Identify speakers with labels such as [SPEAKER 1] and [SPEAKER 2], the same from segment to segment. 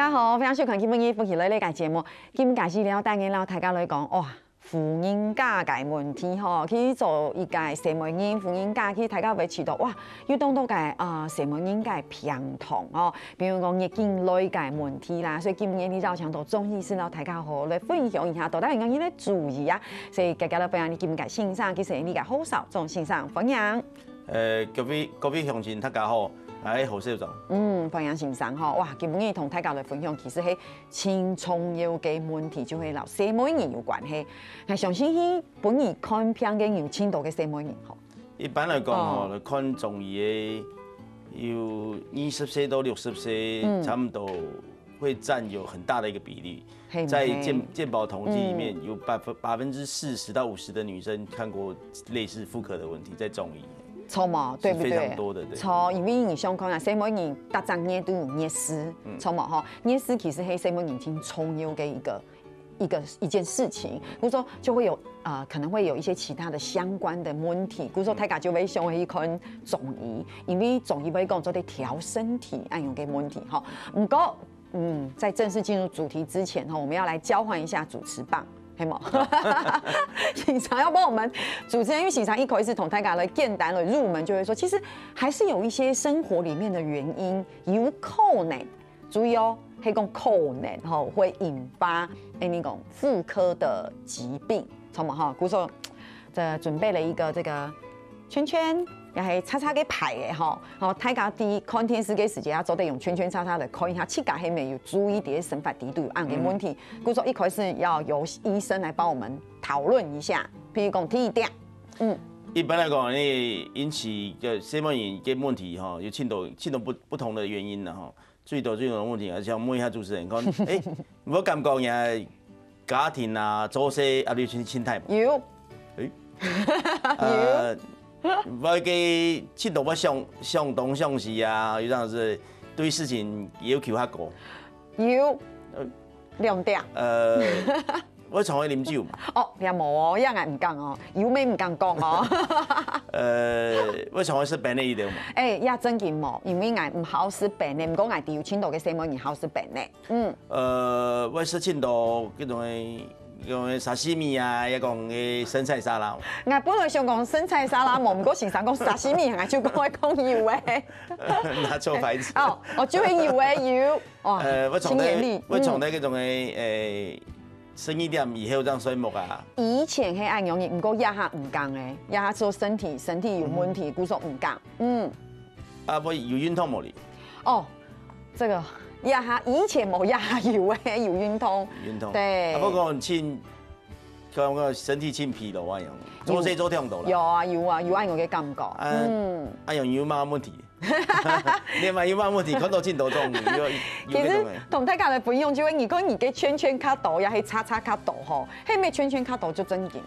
[SPEAKER 1] 家好，非常收看今日夫妻类嘅节目。今日是了带嘅老大家来讲，哇，婚姻假嘅问题吼，去做一个社会人婚姻假，去大家会知道，哇，要当到嘅社会人嘅平衡哦，比如讲月经来嘅问题啦，所以今日你就强度中医师老大家好来分享一下，到底应该要注意啊。所以大家都分享你今日欣赏，其实你嘅好少仲欣赏分享。
[SPEAKER 2] 各位乡亲大家好。好少种。
[SPEAKER 1] 欢迎欣赏吼，哇！今日同大家来分享，其实係青重要嘅問題，就係同社會人有關係。係相信佢本人看病嘅有輕度嘅社會人吼。
[SPEAKER 2] 一般來講吼，看中醫嘅有20歲到60歲，差不多會佔有很大的一個比例。在健保統計裡面，有40%到50%的女生看過類似婦科的問題，在中醫。
[SPEAKER 1] 錯嘛，對不對？
[SPEAKER 2] 非常多的，對。
[SPEAKER 1] 錯，因為你想講啊，社會人大家嘢都有熱師，錯嘛嗬？熱師其實係社會人挺重要嘅一件事情，比如說就會有可能會有一些其他的相關的問題，比如說大家就會想去看中醫，因為中醫會講做啲調身體按用嘅問題嗬。唔過在正式進入主題之前哈，我們要來交換一下主持棒。係冇，喜常要幫我們主持人，因為喜常一開始同大家來簡單的入門，就會說，其實還是有一些生活裡面的原因，有可能，注意哦，係講可能吼會引發那種婦科的疾病，錯嘛哈？比如說，準備了一個這個圈圈。又係叉叉嘅牌嘅吼，大家啲看電視嘅時間啊，做得用圈圈叉叉嚟看一下，切格係咪要注意啲生發地度按嘅問題。故說一開始要由醫生來幫我們討論一下，譬如講第一點，
[SPEAKER 2] 一般來講，你引起嘅社會人嘅問題吼，有牽到不同的原因啦吼。最多的問題，想問一下主持人講，我感覺也家庭啊、作息啊，你心態
[SPEAKER 1] 有，
[SPEAKER 2] 有。我嘅切到我向東向西啊，有陣時對事情要求較高。
[SPEAKER 1] 有2點。
[SPEAKER 2] 我從來啉酒嘛。
[SPEAKER 1] 哦，也冇哦，一眼唔講哦，有咩唔敢講哦。
[SPEAKER 2] 我從來食病的一條嘛。
[SPEAKER 1] 也真嘅冇，因為我唔好食病的，唔講我哋有青島嘅社會人好食病的。
[SPEAKER 2] 我食青島嗰種嘅。用沙西米啊，一講嘅生菜沙拉。
[SPEAKER 1] 我本來想講生菜沙拉，冇唔過先生講沙西米，我就講講油誒。
[SPEAKER 2] 拿錯牌子。
[SPEAKER 1] 哦，就係油誒油。
[SPEAKER 2] 我從咧嗰種嘅生意店以後這樣衰木啊。
[SPEAKER 1] 以前係按用嘅，唔過一下唔講誒，一下做身體有問題，故說唔講。
[SPEAKER 2] 我有運動冇哩。
[SPEAKER 1] 哦，這個。以前冇有運動，對。
[SPEAKER 2] 不過講個身體輕疲勞啊樣，做事做聽到啦。
[SPEAKER 1] 有按我嘅感覺。
[SPEAKER 2] 按樣有乜問題？你咪有乜問題？看到鏡頭中
[SPEAKER 1] 其實同大家來分享就係，如果你嘅圈圈卡多，也係叉叉卡多吼，係咪圈圈卡多就真緊？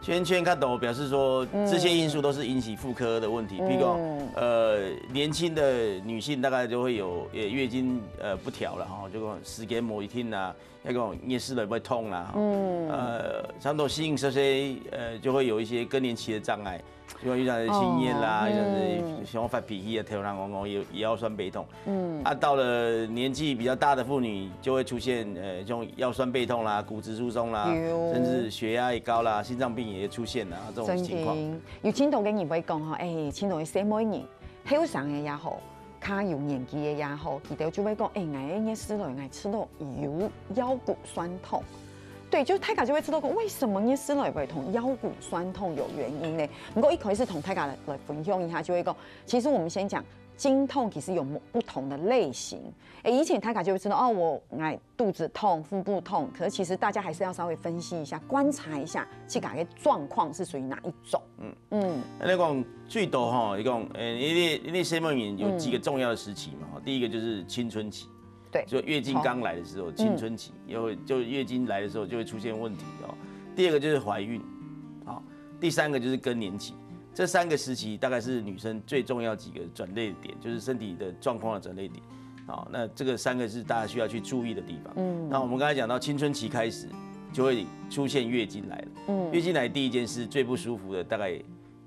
[SPEAKER 2] 圈圈卡多表示說，這些因素都是引起婦科的問題。譬如講，年輕的女性大概就會有月經不調啦，哈，就講時間冇一天啦，一個月事來會痛啦，差不多40歲就會有一些更年期的障礙，就講有陣心煙啦，有陣想發脾氣啊，頭痛我腰酸背痛。到了年紀比較大的婦女就會出現這種腰酸背痛啦、骨質疏鬆啦，甚至血壓也高啦、心臟病也出現啦，這種情況。
[SPEAKER 1] 有青島嘅人會講吼，青島嘅社會人，後生嘅也好，較有年紀嘅也好，佢哋就會講，我夜市來，我吃到有腰骨酸痛。對，就大家就會知道講，為什麼夜市來會同腰骨酸痛有原因呢？不過一開始同大家來分享一下，就會講，其實我們先講。經痛其實有不同的類型，以前大家就會知道我肚子痛、腹部痛，可是其實大家還是要稍微分析一下、觀察一下，自己嘅狀況是屬於哪一種。
[SPEAKER 2] 你講最多哈，你講你社會人有幾個重要的時期嘛？第一個就是青春期，對，就月經剛來的時候，青春期，就月經來的時候就會出現問題哦。第二個就是懷孕，第三個就是更年期。這3個時期大概是女生最重要幾個轉捩點，就是身體的狀況的轉捩點。好，那這個3個是大家需要去注意的地方。那我們剛才講到青春期開始就會出現月經來了。月經來第一件事最不舒服的，大概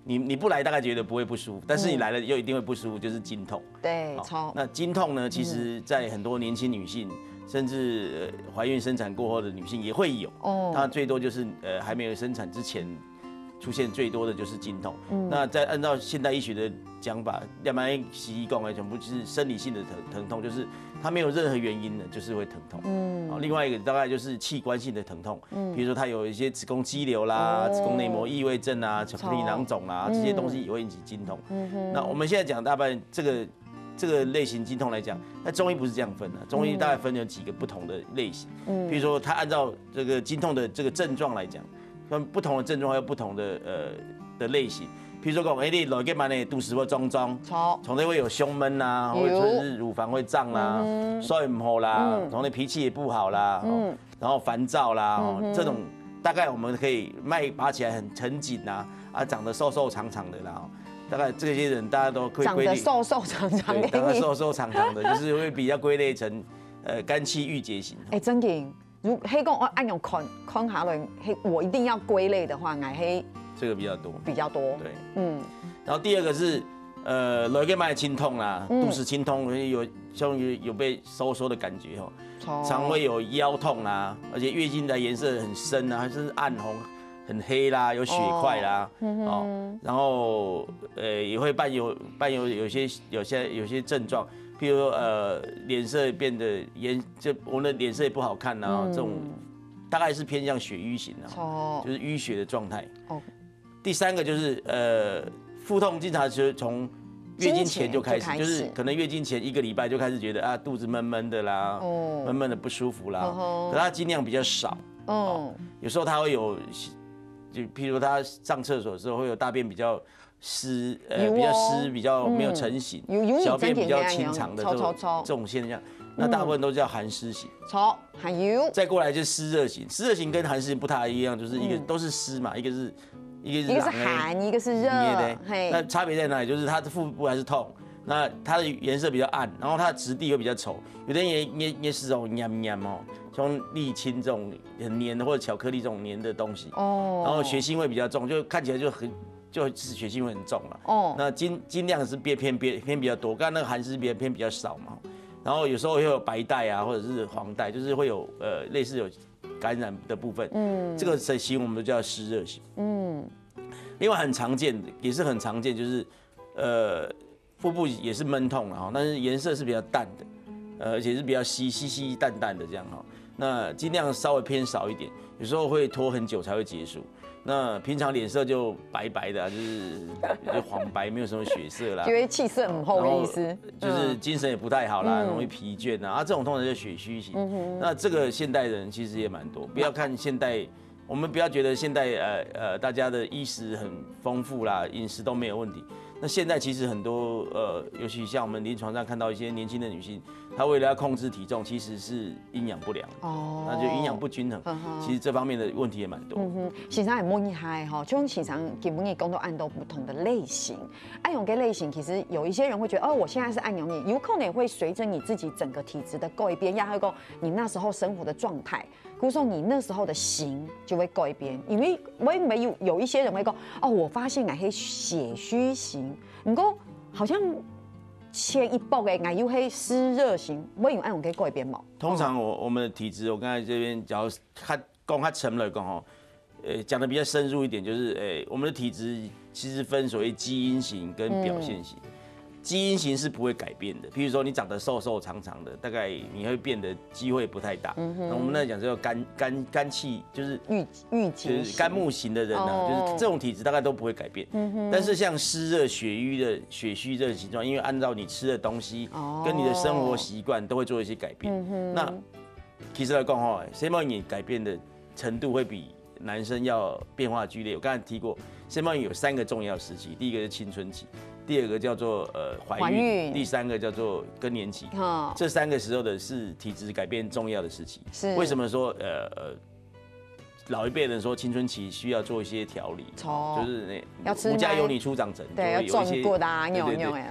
[SPEAKER 2] 你不來大概覺得不會不舒服，但是你來了又一定會不舒服，就是經痛。
[SPEAKER 1] 對，
[SPEAKER 2] 那經痛呢，其實在很多年輕女性甚至怀孕生产过后的女性也会有。它最多就是还没有生产之前出现最多的就是经痛。那在按照现代医学的讲法，要不然西医讲的全部就是生理性的疼痛，就是它没有任何原因的，就是会疼痛。另外一个大概就是器官性的疼痛，比如说它有一些子宫肌瘤啦、子宫内膜异位症啊、巧克力囊肿啊这些东西也会引起经痛。那我们现在讲大半这个类型经痛来讲，那中医不是这样分的，中医大概分有几个不同的类型。比如说它按照这个经痛的这个症状来讲，分不同的症状还有不同的类型。比如说讲，你落个嘛呢，肚子会肿，从那会有胸闷啦，或者是乳房会胀啦，睡不好啦，从那脾气也不好啦，然后烦躁啦，这种大概我们可以脉拔起来很紧啊，长得瘦瘦长长的啦。大概这些人大家都可以归类，
[SPEAKER 1] 长得瘦瘦长长的，
[SPEAKER 2] 长得瘦瘦长长的，就是会比较归类成肝气郁结型。
[SPEAKER 1] 真的，如黑讲我按用看下来，我一定要归类的话，黑
[SPEAKER 2] 这个比较多，对，然后第二个是落个脉经痛啦，肚子经痛，有被收缩的感觉常会有腰痛啦，而且月经的颜色很深啊，还是暗红。很黑啦，有血块啦，然后也会伴有有些症状，譬如说脸色变得我们的脸色也不好看呐，这种大概是偏向血瘀型的，就是淤血的状态。第三个就是腹痛，经常是从月经前就开始，就是可能月经前1个礼拜就开始觉得肚子闷闷的啦，闷闷的不舒服啦，可它经量比较少，有时候它会有。就譬如他上厕所的时候会有大便比较湿，比较没有成型，小便比较清长的这种现象，那大部分都叫寒湿型。
[SPEAKER 1] 还有再
[SPEAKER 2] 过来就是湿热型，湿热型跟寒湿型不太一样，就是一个都是湿嘛，一个是
[SPEAKER 1] 寒，一个是热，
[SPEAKER 2] 那差别在哪里？就是它的腹部还是痛，那它的颜色比较暗，然后它的质地会比较稠，有的人也是这种黏哦。像沥青这种很黏的，或者巧克力这种黏的东西，然后血腥味比较重，就看起来就是血腥味很重了。那精量是偏比较多，刚刚那个寒湿偏比较少嘛。然后有时候会有白带啊，或者是黄带，就是会有类似有感染的部分。这个型我们都叫湿热型。另外很常见的，也是很常见，就是腹部也是闷痛啊，但是颜色是比较淡的，而且是比较稀淡淡的这样哈。那尽量稍微偏少一点，有时候会拖很久才会结束。那平常脸色就白白的，就黄白，没有什么血色啦，
[SPEAKER 1] 因为气色很厚的意思，
[SPEAKER 2] 就是精神也不太好啦，容易疲倦啊。这种通常就血虚型。那这个现代人其实也蛮多，不要看现代，我们不要觉得现代大家的衣食很丰富啦，饮食都没有问题。那现在其实很多尤其像我们临床上看到一些年轻的女性，她为了要控制体重，其实是营养不良，那就营养不均衡。其实这方面的问题也蛮多。
[SPEAKER 1] 其实也蛮厉害哈，就时常基本上工作按都不同的类型，按用的类型，其实有一些人会觉得，我现在是按用你，有可能也会随着你自己整个体质的改变，也会讲你那时候生活的状态。比如说你那时候的型就会改变，因为有一些人会讲，我发现我是血虚型，不过好像前一步的我又是湿热型，我有按用可以改变吗？
[SPEAKER 2] 通常我们的体质，我刚才这边假如讲较沉来讲讲的比较深入一点，就是我们的体质其实分所谓基因型跟表现型。基因型是不会改变的，譬如说你长得瘦瘦长长的，大概你会变的机会不太大。那我们那讲叫肝气，就是郁结，就是肝木型的人啊，就是这种体质大概都不会改变。但是像湿热血瘀的血虚这个形状，因为按照你吃的东西跟你的生活习惯都会做一些改变。那其实来讲谁帮你改变的程度会比男生要变化剧烈。我刚才提过，谁帮你有3个重要时期，第一个是青春期。第2个叫做怀孕，第3个叫做更年期。这3个时候的是体质改变重要的时期。为什么说老一辈人说青春期需要做一些调理，就是吴家有你出长疹，
[SPEAKER 1] 对，要转过的啊，
[SPEAKER 2] 对。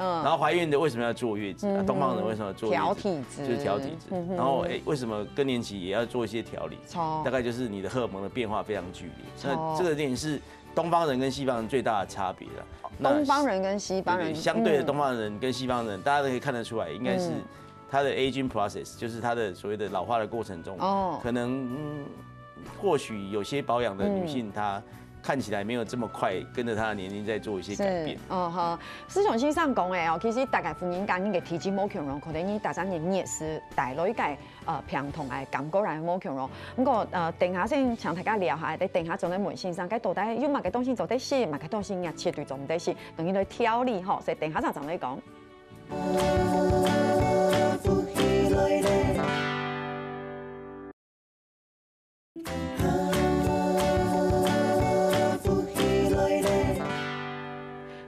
[SPEAKER 2] 然后怀孕的为什么要坐月子？东方人为什么要坐月子？
[SPEAKER 1] 调体质，
[SPEAKER 2] 就是调体质。然后为什么更年期也要做一些调理？大概就是你的荷尔蒙的变化非常剧烈。那这个点是东方人跟西方人最大的差别了。
[SPEAKER 1] 东方人跟西方人，
[SPEAKER 2] 相对的东方人跟西方人，大家都可以看得出来，应该是它的 aging process， 就是它的所谓的老化的过程中，可能或许有些保养的女性她。看起来没有这么快，跟着她的年龄在做一些改变。
[SPEAKER 1] 思想先生讲的哦，其实大概妇人家你嘅体质冇强容，可能你大家年事带来嘅平同嘅感觉嚟冇强容。不过等下先请大家聊下，等下仲在问先生，到底有乜嘅东西做得死，乜嘅东西也切对做唔得死，等于来调理吼，所以等下就再讲。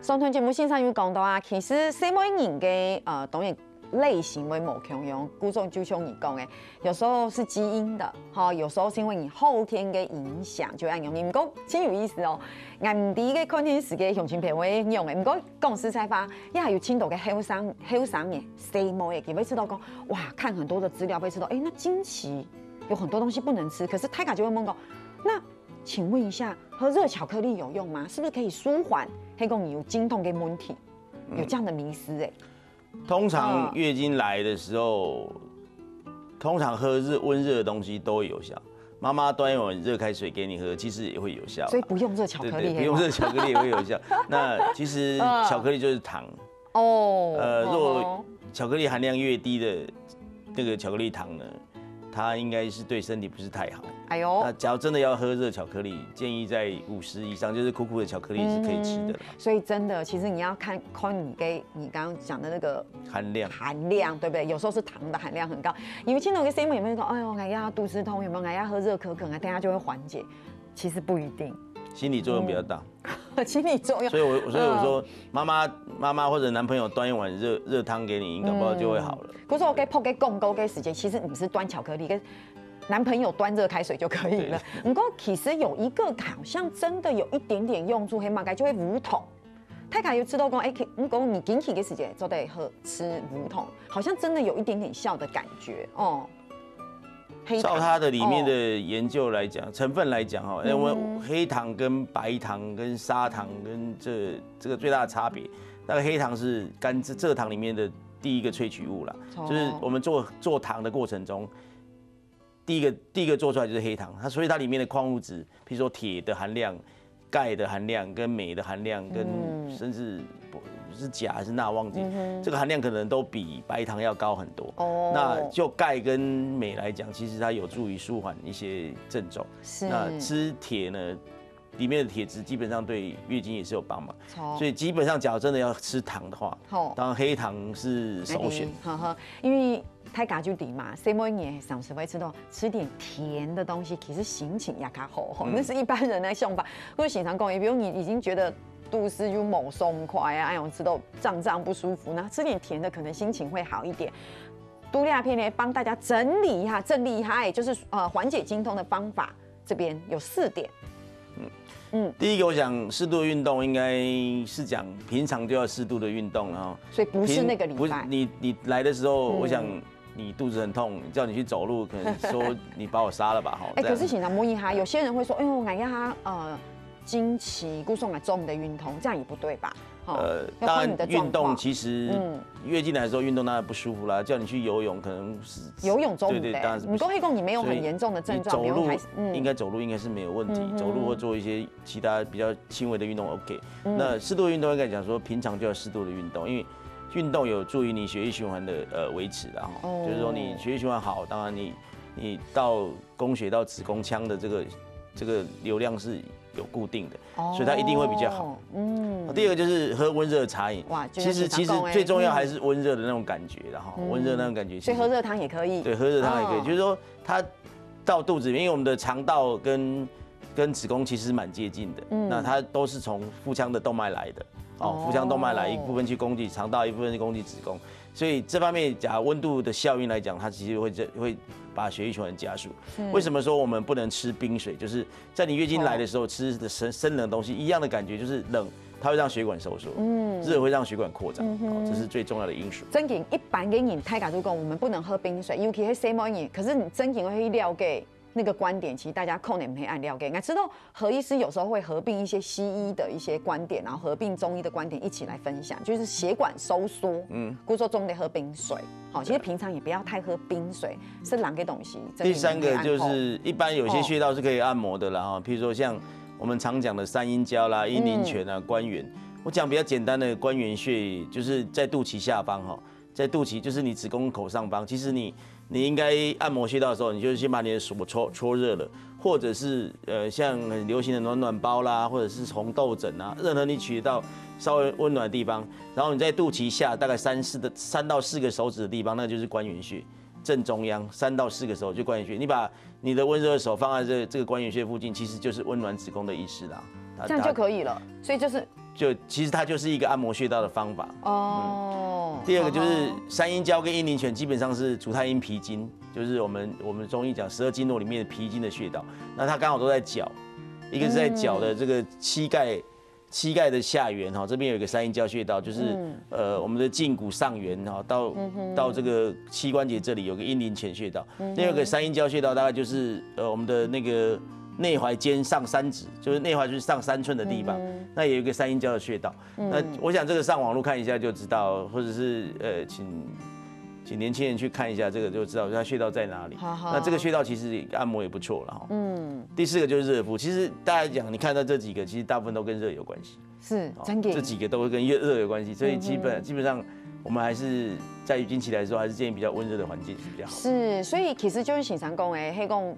[SPEAKER 1] 上段节目先生有讲到啊，其实什么人嘅当然类型会冇强样，古种就像你讲嘅，有时候是基因的，有时候是因为你后天嘅影响就按用。唔过真有意思哦，眼底嘅看电视嘅详情片会用嘅，唔过讲实在话，也系有青岛嘅后生嘅什么嘅，佢会知道讲，哇，看很多的资料会知道，那经期有很多东西不能吃，可是泰卡就会问讲，那请问一下，喝热巧克力有用吗？是不是可以舒缓黑公有经痛跟问题？有这样的迷思哎。
[SPEAKER 2] 通常月经来的时候，通常喝温热的东西都会有效。妈妈端一碗热开水给你喝，其实也会有效。
[SPEAKER 1] 所以不用热巧克力，
[SPEAKER 2] 不用热巧克力也会有效。那其实巧克力就是糖哦。若巧克力含量越低的那个巧克力糖呢？它应该是对身体不是太好。哎呦，那假如真的要喝热巧克力，建议在50以上，就是苦苦的巧克力是可以吃的。
[SPEAKER 1] 所以真的，其实你要看你刚刚讲的那个含量，对不对？有时候是糖的含量很高。因为听到个新闻有没有说，哎呦，哎呀肚子痛，有没有？哎呀喝热可可，等下就会缓解。其实不一定，
[SPEAKER 2] 心理作用比较大。
[SPEAKER 1] 心理作用。
[SPEAKER 2] 所以我说，妈妈或者男朋友端一碗热汤给你，搞不好就会好了。
[SPEAKER 1] 可是我给泡给共沟给时间，其实你是端巧克力，跟男朋友端热开水就可以了。不过其实有一个好像真的有一点点用处，黑马该就会无痛。太卡又知道讲，如果你紧起的时间就得喝吃无痛，好像真的有一点点效的感觉哦。
[SPEAKER 2] 照它的里面的研究来讲，成分来讲哈，因为黑糖跟白糖跟砂糖跟这个最大的差别，那个黑糖是蔗糖里面的第一个萃取物啦，就是我们做糖的过程中，第一个做出来就是黑糖，所以它里面的矿物质，譬如说铁的含量、钙的含量、跟镁的含量，跟甚至是钾还是钠忘记，这个含量可能都比白糖要高很多。那就钙跟镁来讲，其实它有助于舒缓一些症状。那吃铁呢？里面的铁质基本上对月经也是有帮忙，所以基本上假如真的要吃糖的话，当然黑糖是首选。
[SPEAKER 1] 因为太嘎就底嘛，什么也上次会吃点甜的东西，其实心情也较好。那是一般人的想法。或者经常讲，比如你已经觉得肚子就某松快啊，哎呦吃到胀不舒服，那吃点甜的可能心情会好一点。度假片呢，帮大家整理一下，就是缓解经痛的方法，这边有4点。
[SPEAKER 2] 第一个，我想适度的运动应该是讲平常就要适度的运动，然后
[SPEAKER 1] 所以不是那个礼拜，
[SPEAKER 2] 不是你来的时候，我想你肚子很痛，叫你去走路，可能说你把我杀了吧，哈。
[SPEAKER 1] 可是经常摸一下，有些人会说，哎呦，我呀经期顾送来中的运动，这样也不对吧？
[SPEAKER 2] 当然运动其实月经来的时候运动当然不舒服啦，叫你去游泳可能是
[SPEAKER 1] 游泳中
[SPEAKER 2] 对，当然是不行。
[SPEAKER 1] 你跟黑公你没有很严重的症状，
[SPEAKER 2] 走路应该走路应该是没有问题，走路或做一些其他比较轻微的运动 OK。那适度的运动应该讲说平常就要适度的运动，因为运动有助于你血液循环的维持的哈，就是说你血液循环好，当然你到供血到子宫腔的这个流量是有固定的，所以它一定会比较好。第二个就是喝温热的茶饮，其实最重要还是温热的那种感觉，然后温热那种感觉。
[SPEAKER 1] 所以喝热汤也可以。
[SPEAKER 2] 对，喝热汤也可以，就是说它到肚子里面，因为我们的肠道跟子宫其实蛮接近的，那它都是从腹腔的动脉来的。腹腔动脉来一部分去供给肠道，一部分去供给子宫，所以这方面假温度的效应来讲，它其实会把血液循环加速。为什么说我们不能吃冰水？就是在你月经来的时候吃的生冷的东西，一样的感觉，就是冷，它会让血管收缩，热会让血管扩张，这是最重要的因素。
[SPEAKER 1] 真紧一般嘅人，太假如讲我们不能喝冰水，尤其是什么人，可是你真紧会了解。那个观点，其实大家可能没按了解。应该知道何医师有时候会合并一些西医的一些观点，然后合并中医的观点一起来分享，就是血管收缩。比如说中得喝冰水，好，其实平常也不要太喝冰水，是冷的东西。
[SPEAKER 2] 第三个就是一般有些穴道是可以按摩的啦，哈，譬如说像我们常讲的三阴交啦、阴陵泉啊、关元。我讲比较简单的关元穴，就是在肚脐下方哈，在肚脐就是你子宫口上方。其实你应该按摩穴道的时候，你就先把你的手搓热了，或者是像很流行的暖暖包啦，或者是红豆枕啊，任何你取得到稍微温暖的地方，然后你在肚脐下大概3到4个手指的地方，那就是关元穴。正中央3到4个手就关元穴，你把你的温热的手放在这个关元穴附近，其实就是温暖子宫的意思啦。
[SPEAKER 1] 这样就可以了，所以
[SPEAKER 2] 其实它就是一个按摩穴道的方法。哦。第二个就是三阴交跟阴陵泉，基本上是足太阴脾经，就是我们中医讲12经络里面的脾经的穴道。那它刚好都在脚，一个是在脚的这个膝盖的下缘哈，这边有一个三阴交穴道，就是我们的胫骨上缘哈，到这个膝关节这里有个阴陵泉穴道。第二个三阴交穴道大概就是我们的那个内踝尖上3指，就是内踝就是上3寸的地方，那也有一个三阴交的穴道。那我想这个上网络看一下就知道，或者是请年轻人去看一下这个就知道它穴道在哪里。那这个穴道其实按摩也不错了哈。第4个就是热敷，其实大家讲你看到这几个，其实大部分都跟热有关系。
[SPEAKER 1] 是，真的。
[SPEAKER 2] 这几个都会跟热有关系，所以基本上我们还是在经期来说，还是建议比较温热的环境是比较好。
[SPEAKER 1] 是，所以其实就是请长工黑工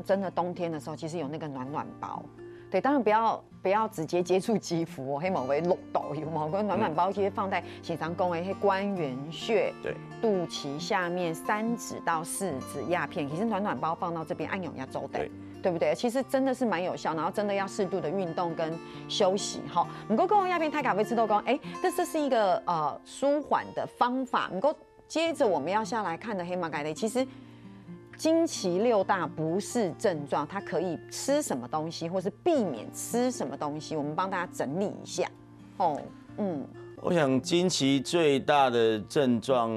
[SPEAKER 1] 真的冬天的时候，其实有那个暖暖包。对，当然不要直接接触肌肤哦，黑毛为露痘有毛跟暖暖包，其实放在血肠宫黑关元穴，对，肚脐下面3指到4指压片，其实暖暖包放到这边按涌压周的，对不对？其实真的是蛮有效，然后真的要适度的运动跟休息哈。不过跟鸦片太咖啡吃豆干，这是一个舒缓的方法。不过接着我们要下来看的黑马改类，其实。经期6大不是症状，它可以吃什么东西，或是避免吃什么东西，我们帮大家整理一下。
[SPEAKER 2] 我想经期最大的症状，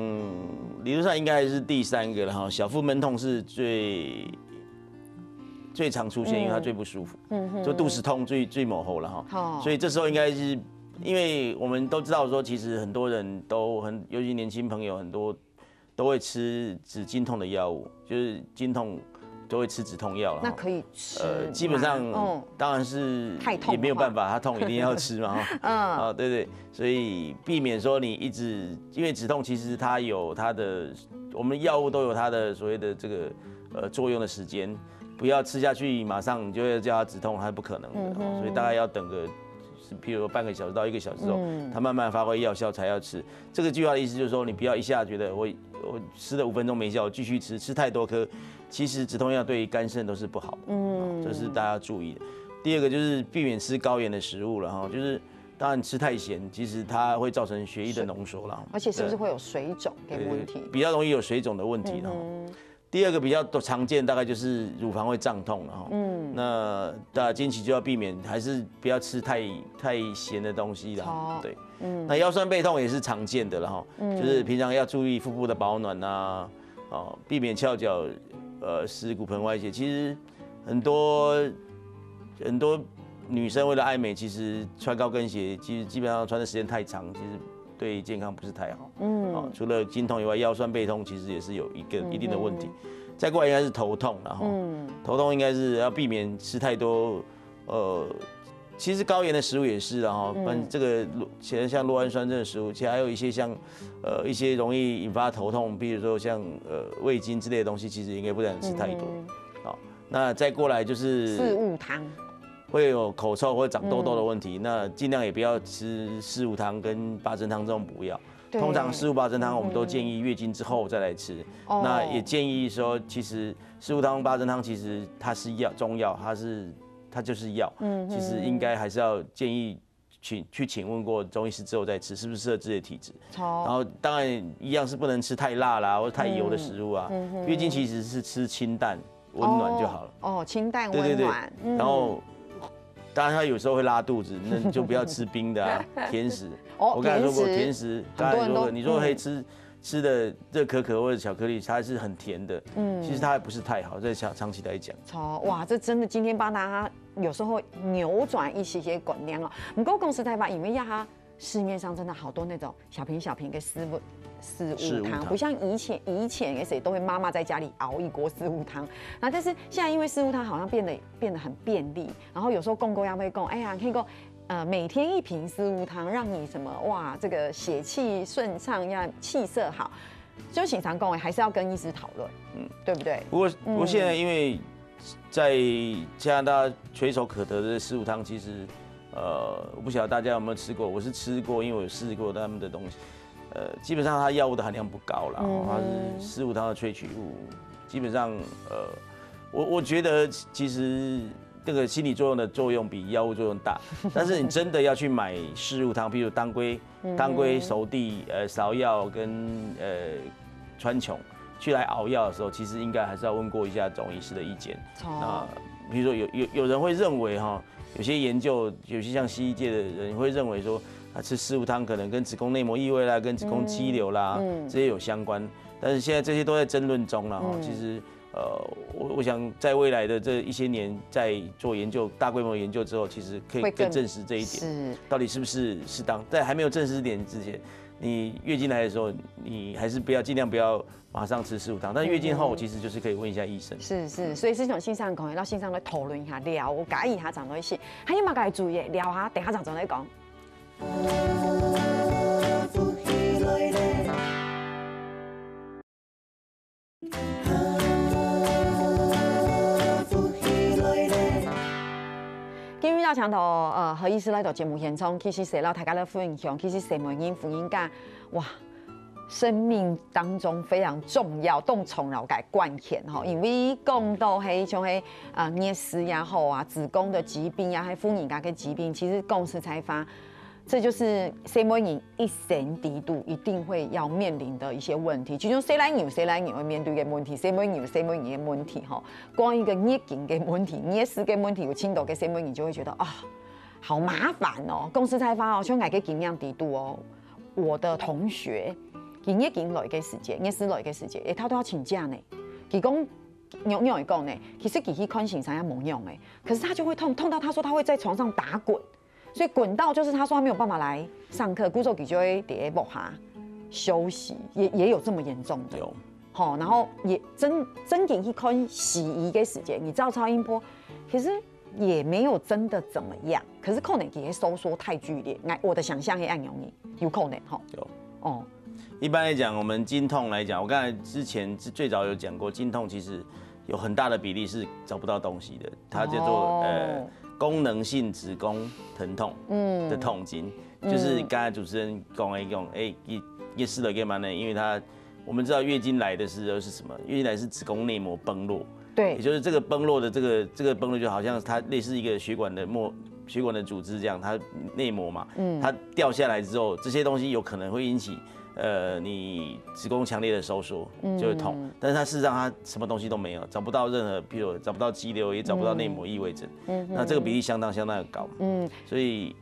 [SPEAKER 2] 理论上应该是第3个了哈，小腹闷痛是最常出现，因为它最不舒服，就肚子痛最猛吼了哈。所以这时候应该是，因为我们都知道说，其实很多人尤其年轻朋友很多。都会吃止经痛的药物，就是经痛都会吃止痛药了。
[SPEAKER 1] 那可以吃？
[SPEAKER 2] 基本上当然是也没有办法，它痛一定要吃嘛哈。对，所以避免说你一直，因为止痛其实它有它的，我们药物都有它的所谓的这个作用的时间，不要吃下去马上你就会叫它止痛，它是不可能的。所以大概要等个。譬如说半个小时到1个小时后，它慢慢发挥药效才要吃。这个句话的意思就是说，你不要一下觉得我吃了5分钟没效，我继续吃太多颗，其实止痛药对肝肾都是不好的。这是大家注意的。第2个就是避免吃高盐的食物了哈，就是当然吃太咸，其实它会造成血液的浓缩了，
[SPEAKER 1] 而且是不是会有水肿的问题？
[SPEAKER 2] 比较容易有水肿的问题了。第2个比较常见大概就是乳房会胀痛了哈。那大家经期就要避免，还是不要吃太咸的东西啦。对，那腰酸背痛也是常见的了哈。就是平常要注意腹部的保暖啊，避免翘脚，使骨盆歪斜。其实很多女生为了爱美，其实穿高跟鞋，其实基本上穿的时间太长，其实。对健康不是太好，除了经痛以外，腰酸背痛其实也是有一定的问题。再过来应该是头痛，然后头痛应该是要避免吃太多，其实高盐的食物也是，然后这个其实像酪氨酸这种食物，其实还有一些像一些容易引发头痛，比如说像味精之类的东西，其实应该不能吃太多。好，那再过来就是
[SPEAKER 1] 四物汤。
[SPEAKER 2] 会有口臭或长痘痘的问题，那尽量也不要吃四物汤跟八珍汤这种补药。通常四物八珍汤我们都建议月经之后再来吃。那也建议说，其实四物汤、八珍汤其实它是中药，它就是药。其实应该还是要建议去请问过中医师之后再吃，是不是适合自己的体质。然后当然一样是不能吃太辣啦，或者太油的食物啊。月经其实是吃清淡温暖就好了。
[SPEAKER 1] 清淡温暖。
[SPEAKER 2] 然后。当然，他有时候会拉肚子，那你就不要吃冰的啊，甜食。我刚才说过甜食，刚才说你说可以吃吃的热可可或者巧克力，它是很甜的，其实它还不是太好，在长期来讲。
[SPEAKER 1] 哇，这真的今天帮大家有时候扭转一些观念哦。不过公司台吧，因为它市面上真的好多那种小瓶的四物汤，不像以前谁都会妈妈在家里熬一锅四物汤，那但是现在因为四物汤好像变得很便利，然后有时候公要会讲，哎呀，可以每天1瓶四物汤，让你什么哇，这个血气顺畅呀，气色好，就经常讲还是要跟医师讨论，对不对？
[SPEAKER 2] 不过现在因为在加拿大垂手可得的四物汤，其实我不晓得大家有没有吃过，我是吃过，因为我有试过他们的东西。基本上它药物的含量不高啦，它是四物汤的萃取物，基本上我觉得其实这个心理作用比药物作用大，但是你真的要去买四物汤，譬如当归、熟地、芍药跟川穹去来熬药的时候，其实应该还是要问过一下中医师的意见。那比如说有人会认为有些研究，有些像西医界的人会认为说。吃四物汤可能跟子宫内膜异位啦、跟子宫肌瘤啦这些有相关，但是现在这些都在争论中了其实我想在未来的这一些年，在做研究、大规模研究之后，其实可以更证实这一点，到底是不是适当。在还没有证实点之前，你月经来的时候，你还是尽量不要马上吃四物汤。但月经后，其实就是可以问一下医生。
[SPEAKER 1] 是，所以这种线上可以到线上来讨论一下，聊解一下长东西，还有嘛该注意聊下，等下长来讲。今日到墙头，何医师来到节目现场，其实说到大家的分享，其实什么人福音讲，哇，生命当中非常重要，动从脑改关键哈，因为讲到迄像迄啮齿也好啊，子宫的疾病呀，还妇女家的疾病，其实公司才发。这就是什么人一生低度一定会要面临的一些问题，就像谁来会面对的问题，什么人的问题哈。光一个月经的问题、月事的问题，有轻度的什么人就会觉得啊，好麻烦哦。公司才发像我个经验低度哦，我的同学，月经来的时间、月事来的时间，他都要请假呢。他讲用会讲呢，其实去看先生也没用哎，可是他就会痛到他说他会在床上打滚。所以滚到就是他说他没有办法来上课，故作给就会在幕下休息，也有这么严重的。有，然后也真给去看洗衣的时间，你照超音波，其实也没有真的怎么样，可是可能也收缩太剧烈，我的想象会按容易有可能
[SPEAKER 2] 有哦。一般来讲，我们经痛来讲，我刚才之前最早有讲过，经痛其实有很大的比例是找不到东西的，它叫做功能性子宫疼痛的痛经，就是刚才主持人讲的讲，也是的，干嘛呢？因为我们知道月经来的时候是什么？月经来是子宫内膜崩落，对，也就是这个崩落的这个崩落就好像它类似一个血管的组织这样，它内膜嘛，它掉下来之后，这些东西有可能会引起。你子宫强烈的收缩就会痛，但是它事实上它什么东西都没有，找不到任何，比如找不到肌瘤，也找不到内膜异位症，那这个比例相当的高，所以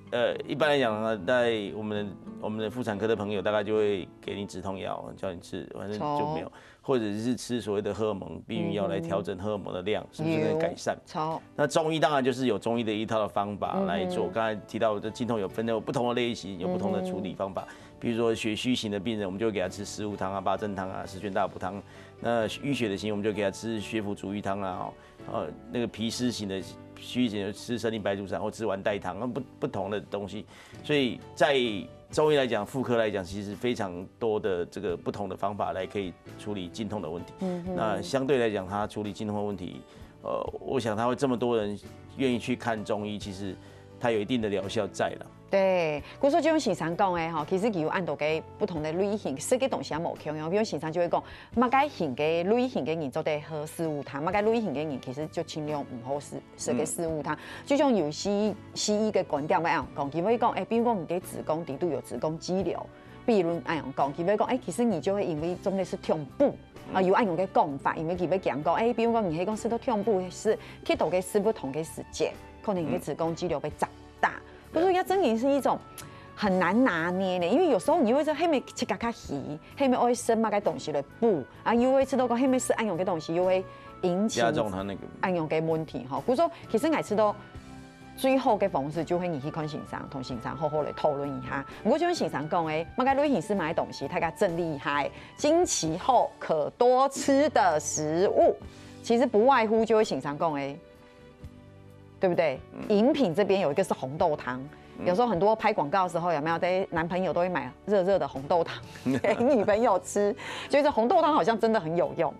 [SPEAKER 2] 一般来讲呢，在我们的妇产科的朋友大概就会给你止痛药，叫你吃，反正就没有，或者是吃所谓的荷尔蒙避孕药来调整荷尔蒙的量，是不是可以改善？那中医当然就是有中医的一套的方法来做，刚才提到的经痛有分有不同的类型，有不同的处理方法。比如说血虚型的病人，我们就会给他吃四物汤啊、八珍汤啊、十全大补汤；那淤血的型，我们就给他吃血府逐瘀汤啊。那个脾湿型的虚型就吃生理白术散或吃完带汤，不同的东西。所以在中医来讲，妇科来讲，其实非常多的这个不同的方法来可以处理经痛的问题。那相对来讲，他处理经痛的问题，我想他会这么多人愿意去看中医，其实它有一定的疗效在了。
[SPEAKER 1] 对，故说就用时常讲的哈，其实有按到嘅不同的类型，设计东西也无同样。比如时常就会讲，乜解型嘅类型嘅人做得喝四物汤，乜解类型嘅人其实就尽量唔好食嘅四物汤。就像有西医嘅观点，乜樣講？佢會講，比如講你嘅子宮底度有子宮肌瘤，比如按樣講，佢會講，其實你就會因為中的是痛部。有按用嘅講法，因為佢會講，比如講你喺公司都痛部是去到嘅是不同嘅時間，可能你嘅子宮肌瘤被長大。不是，要真的是一种很难拿捏呢，因为有时候你会说黑莓切卡卡稀，黑莓会生嘛，该东西了不啊，又会吃到个黑莓是按用个东西，又会引起
[SPEAKER 2] 加重它那个
[SPEAKER 1] 按用个问题哈。比如说，其实爱吃到最后嘅方式，就会你去看先生同先生好好来讨论一下。我就跟先生讲诶，马该旅行是买东西，他家真厉害，经期后可多吃的食物，其实不外乎就会先生讲诶，对不对？饮品这边有一个是红豆汤。有时候很多拍广告的时候，有没有对男朋友都会买热热的红豆汤给女朋友吃？觉得红豆汤好像真的很有用。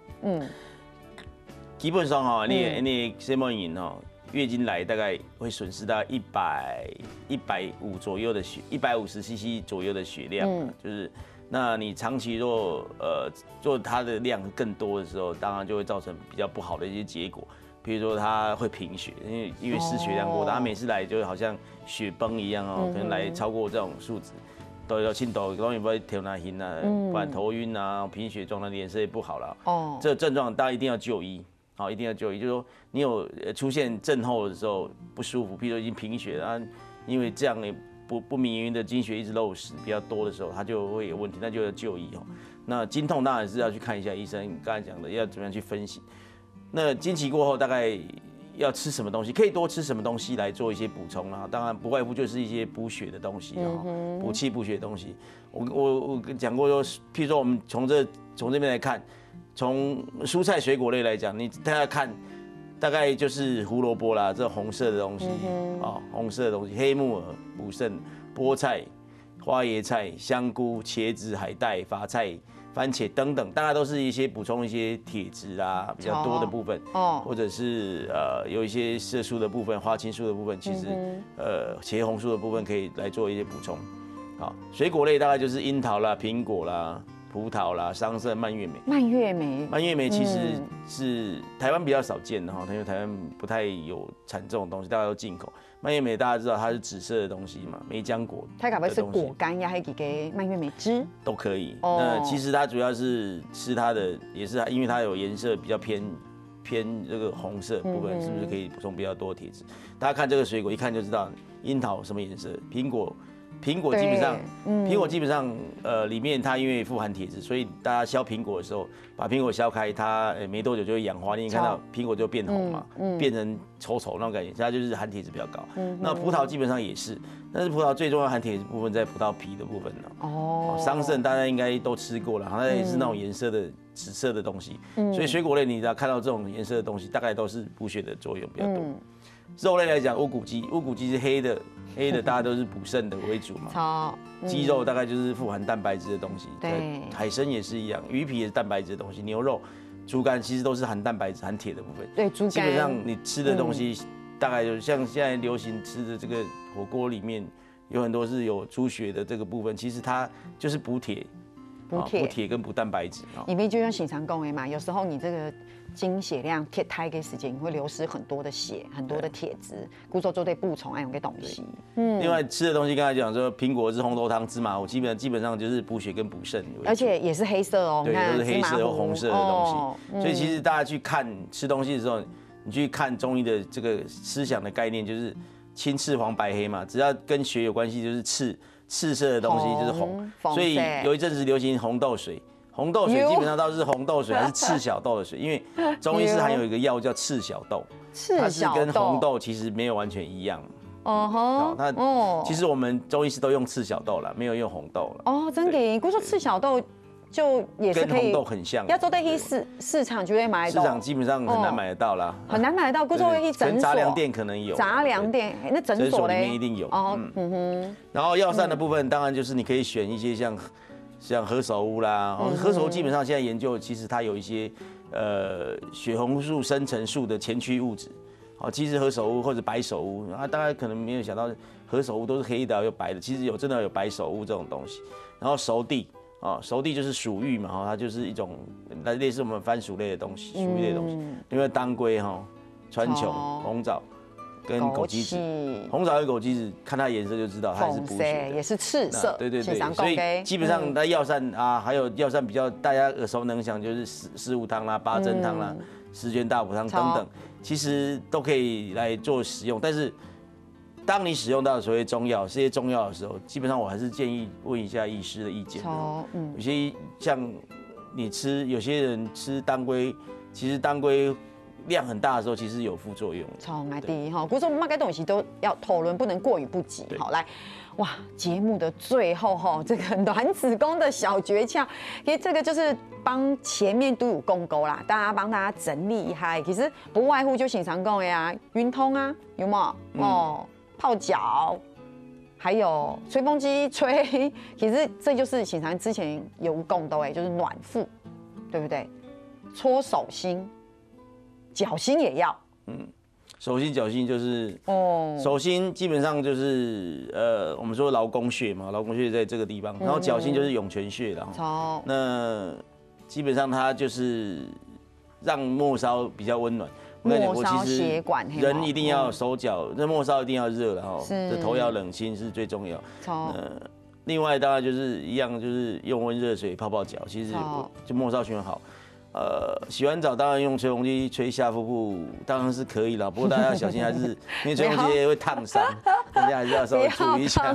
[SPEAKER 2] 基本上哈，你什么饮哦，月经来大概会损失到150左右的血，150cc 左右的血量，就是那你长期若它的量更多的时候，当然就会造成比较不好的一些结果。比如说他会贫血，因为失血量过大，他每次来就好像雪崩一样哦，可能来超过这种数值，都有青头，容易不会头拿晕啊，不然头晕啊，贫血状态，脸色也不好了。哦，这个症状大家一定要就医，好，一定要就医。就是说你有出现症候的时候不舒服，譬如说已经贫血了，因为这样不明原因的经血一直漏失比较多的时候，它就会有问题，那就要就医哦。那经痛当然是要去看一下医生，你刚才讲的要怎么样去分析。那经期过后大概要吃什么东西？可以多吃什么东西来做一些补充啊？当然不外乎就是一些补血的东西哦，补气补血的东西。我讲过说，譬如说我们从这边来看，从蔬菜水果类来讲，你大家看，大概就是胡萝卜啦，这红色的东西啊，红色的东西，黑木耳、补肾、菠菜、花椰菜、香菇、茄子、海带、芽菜。番茄等等，大概都是一些补充一些铁质啊比较多的部分，或者是有一些色素的部分、花青素的部分，其实茄红素的部分可以来做一些补充。好，水果类大概就是樱桃啦、苹果啦、葡萄啦、桑葚、蔓越莓。蔓越莓其实是台湾比较少见的哈，因为台湾不太有产这种东西，大家都进口。蔓越莓大家知道它是紫色的东西嘛，梅浆果。
[SPEAKER 1] 它可不可以是果干呀，还可以给蔓越莓汁？
[SPEAKER 2] 都可以。那其实它主要是吃它的，也是因为它有颜色比较偏这个红色部分，是不是可以补充比较多的铁质？大家看这个水果一看就知道，樱桃什么颜色，苹果基本上，里面它因为富含铁质，所以大家削苹果的时候，把苹果削开，它没多久就会氧化，你看到苹果就变红嘛，变成稠稠那种感觉，它就是含铁质比较高。那葡萄基本上也是，但是葡萄最重要含铁质部分在葡萄皮的部分呢。哦，桑葚大家应该都吃过了，它也是那种颜色的紫色的东西，所以水果类你只要看到这种颜色的东西，大概都是补血的作用比较多。肉类来讲，乌骨鸡是黑的，大家都是补肾的为主嘛。鸡肉大概就是富含蛋白质的东西。对，海参也是一样，鱼皮也是蛋白质的东西。牛肉、猪肝其实都是含蛋白质、含铁的部分。
[SPEAKER 1] 对，猪肝。
[SPEAKER 2] 基本上你吃的东西，大概就像现在流行吃的这个火锅里面，有很多是有猪血的这个部分，其实它就是补铁。补铁跟补蛋白质。
[SPEAKER 1] 因为就像经常讲的嘛，有时候你这个经血量铁太给时间，你会流失很多的血，很多的铁质，故说就得补充用个东西。
[SPEAKER 2] 另外吃的东西，刚才讲说苹果是红豆汤、芝麻糊，基本上就是补血跟补肾，
[SPEAKER 1] 而且也是黑色哦，
[SPEAKER 2] 对，都是黑色或红色的东西。所以其实大家去看吃东西的时候，你去看中医的这个思想的概念，就是青赤黄白黑嘛，只要跟血有关系，就是赤色的东西就是红，所以有一阵子流行红豆水。红豆水基本上都是红豆水还是赤小豆的水，因为中医是含有一个药叫赤小豆，它是跟红豆其实没有完全一样。那其实我们中医师都用赤小豆了，没有用红豆了。
[SPEAKER 1] 哦，真的，不是说赤小豆就也是可以，
[SPEAKER 2] 跟红豆很像。
[SPEAKER 1] 要做在市场就会买到，
[SPEAKER 2] 市场基本上很难买得到啦，
[SPEAKER 1] 很难买得到。故说去诊所、
[SPEAKER 2] 杂粮店可能有，
[SPEAKER 1] 杂粮店那诊所
[SPEAKER 2] 里面一定有。然后药膳的部分，当然就是你可以选一些像何首乌啦，何首乌基本上现在研究，其实它有一些血红素生成素的前驱物质。好，其实何首乌或者白首乌，大家可能没有想到何首乌都是黑的，有白的，其实真的有白首乌这种东西。然后熟地。熟地就是薯芋嘛，它就是一种类似我们番薯类的东西，薯芋类的东西。因为当归、川穹、红枣跟枸杞子，红枣和枸杞子看它颜色就知道它是补血的，
[SPEAKER 1] 也是赤色。
[SPEAKER 2] 对，所以基本上它药膳啊，还有药膳比较大家耳熟能详就是四物汤啦、八珍汤啦、十全大补汤等等，其实都可以来做使用，但是当你使用到所谓中药这些中药的时候，基本上我还是建议问一下医师的意见。有些像你吃，有些人吃当归，其实当归量很大的时候，其实有副作用。
[SPEAKER 1] 超爱第一哈，故说每个东西都要讨论，不能过于不及。好，来，哇，节目的最后哈，这个卵子宫的小诀窍，其实这个就是帮前面都有公沟啦，帮大家整理一下。其实不外乎就经常讲的呀，运通啊，有没有？泡脚，还有吹风机吹，其实这就是经常之前有讲到就是暖腹，对不对？搓手心。脚心也要，
[SPEAKER 2] 手心脚心就是手心基本上就是我们说劳宫穴嘛，劳宫穴在这个地方，然后脚心就是涌泉穴了。那基本上它就是让末梢比较温暖。
[SPEAKER 1] 末梢血管，
[SPEAKER 2] 人一定要手脚，那末梢一定要热了哈，这头要冷，心是最重要。另外当然就是一样，就是用温热水泡泡脚，其实就末梢循环好。洗完澡当然用吹风机吹下腹部，当然是可以了。不过大家要小心，还是因为吹风机会烫伤，大家还是要稍微注意一下。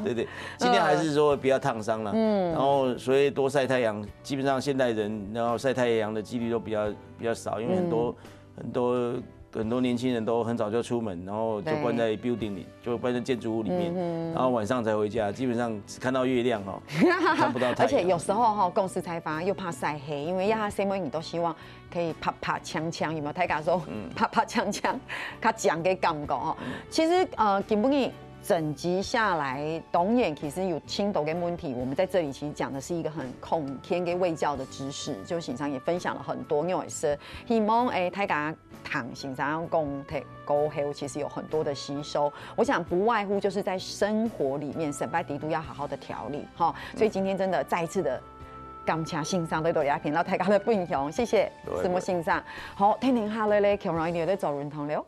[SPEAKER 2] 对对，尽量还是说不要烫伤了。然后所以多晒太阳，基本上现代人然后晒太阳的几率都比较少，因为很多年轻人都很早就出门，然后就关在 building 里，就关在建筑物里面，然后晚上才回家，基本上只看到月亮哈，看不到太阳。
[SPEAKER 1] 而且有时候哈，公司采访又怕晒黑，因为亚什么你都希望可以啪啪锵锵，有没有？大家说啪啪锵锵，他讲给感觉哈。其实基本上整集下来，董演其实有轻度的问题，我们在这里其实讲的是一个很空天跟卫教的知识，就形上也分享了很多，因为是希望大家躺形上讲沟后其实有很多的吸收，我想不外乎就是在生活里面省拜敌都要好好的调理哈，所以今天真的再一次的感谢欣赏对大家听到大家的分享，谢谢什么欣赏，好，听听下来咧，强荣一定在做认同了。